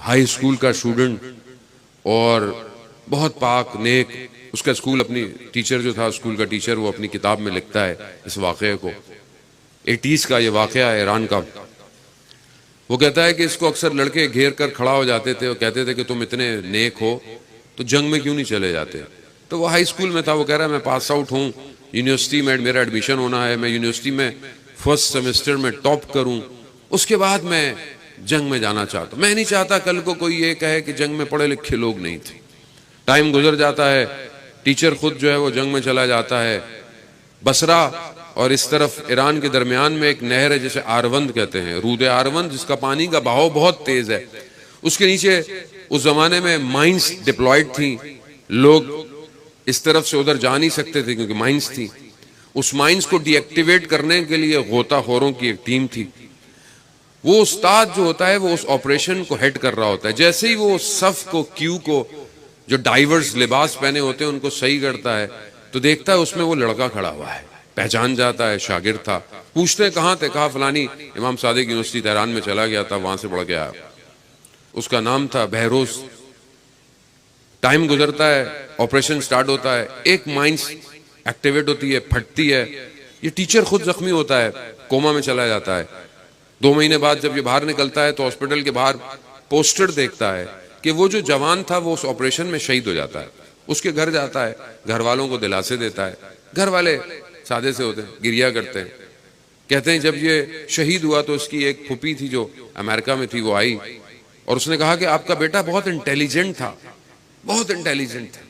High school کا student اور بہت پاک نیک. اس کا اسکول اپنی ٹیچر جو تھا اسکول کا ٹیچر وہ اپنی کتاب میں لکھتا ہے اس واقعے کو. 80s کا یہ واقعہ ہے ایران کا. وہ کہتا ہے کہ اس کو اکثر لڑکے گھیر کر کھڑا ہو جاتے تھے اور کہتے تھے کہ تم اتنے نیک ہو تو جنگ میں کیوں نہیں چلے جاتے. تو وہ ہائی اسکول میں تھا. وہ کہہ رہا ہے میں پاس آؤٹ ہوں, یونیورسٹی میں میرا ایڈمیشن ہونا ہے, میں یونیورسٹی میں فرسٹ سیمسٹر میں ٹاپ کروں, اس کے بعد میں جنگ میں جانا چاہتا ہوں. میں نہیں چاہتا کل کو کوئی یہ کہے کہ جنگ میں پڑھے لکھے لوگ نہیں تھے. ٹائم گزر جاتا ہے, ٹیچر خود جو ہے وہ جنگ میں چلا جاتا ہے. بصرہ اور اس طرف ایران کے درمیان میں ایک نہر ہے جسے آروند کہتے ہیں, رود آروند, جس کا پانی کا بہاؤ بہت تیز ہے. اس کے نیچے اس زمانے میں مائنز ڈپلائڈ تھیں. لوگ اس طرف سے ادھر جا نہیں سکتے تھے کیونکہ مائنز تھی. اس مائنز کو ڈی ایکٹیویٹ کرنے کے لیے غوطہ خوروں کی ایک ٹیم تھی. وہ استاد جو ہوتا ہے وہ اس آپریشن کو ہیڈ کر رہا ہوتا ہے. جیسے ہی وہ صف کو کیو کو جو ڈائیورز لباس پہنے ہوتے ہیں ان کو صحیح کرتا ہے تو دیکھتا ہے اس میں وہ لڑکا کھڑا ہوا ہے. پہچان جاتا ہے, شاگرد تھا. پوچھتے ہیں کہاں تھے, کہا فلانی امام صادق یونیورسٹی تہران میں چلا گیا تھا, وہاں سے پڑھ کے آیا. اس کا نام تھا بہروز. ٹائم گزرتا ہے, آپریشن سٹارٹ ہوتا ہے, ایک مائنز ایکٹیویٹ ہوتی ہے, پھٹتی ہے. یہ ٹیچر خود زخمی ہوتا ہے, کوما میں چلا جاتا ہے. 2 مہینے بعد جب یہ باہر نکلتا ہے تو ہاسپٹل کے باہر پوسٹر دیکھتا ہے کہ وہ جو جوان تھا وہ اس آپریشن میں شہید ہو جاتا ہے. اس کے گھر جاتا ہے, گھر والوں کو دلاسے دیتا ہے. گھر والے سادے سے ہوتے ہیں, گریا کرتے ہیں. کہتے ہیں جب یہ شہید ہوا تو اس کی ایک پھوپھی تھی جو امریکہ میں تھی, وہ آئی اور اس نے کہا کہ آپ کا بیٹا بہت انٹیلیجنٹ تھا, بہت انٹیلیجنٹ تھا.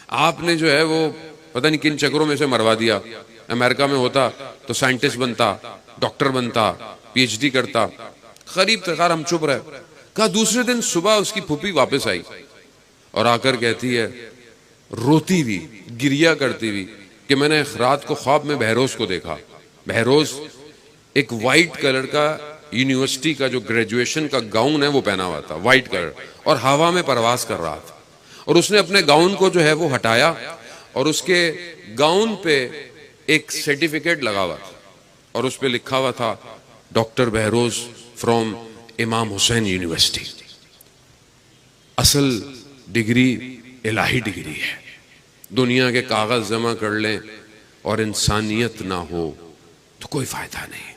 آپ نے جو ہے وہ پتہ نہیں کن چکروں میں سے مروا دیا. امریکہ میں ہوتا تو سائنٹسٹ بنتا, ڈاکٹر بنتا, پی ایچ ڈی کرتا. قریب تقار ہم چپ رہے. کہا دوسرے دن صبح اس کی پھوپھی واپس آئی اور آ کر کہتی ہے روتی ہوئی, گریا کرتی ہوئی کہ میں نے رات کو خواب میں بہروز کو دیکھا. بہروز ایک وائٹ کلر کا یونیورسٹی کا جو گریجویشن کا گاؤن ہے وہ پہنا ہوا تھا, وائٹ کلر, اور ہوا میں پرواز کر رہا تھا. اور اس نے اپنے گاؤن کو جو ہے وہ ہٹایا اور اس کے گاؤن پہ ایک سرٹیفکیٹ لگا ہوا تھا اور اس پہ لکھا ہوا تھا ڈاکٹر بہروز فرام امام حسین یونیورسٹی. اصل ڈگری الہی ڈگری ہے. دنیا کے کاغذ جمع کر لیں اور انسانیت نہ ہو تو کوئی فائدہ نہیں.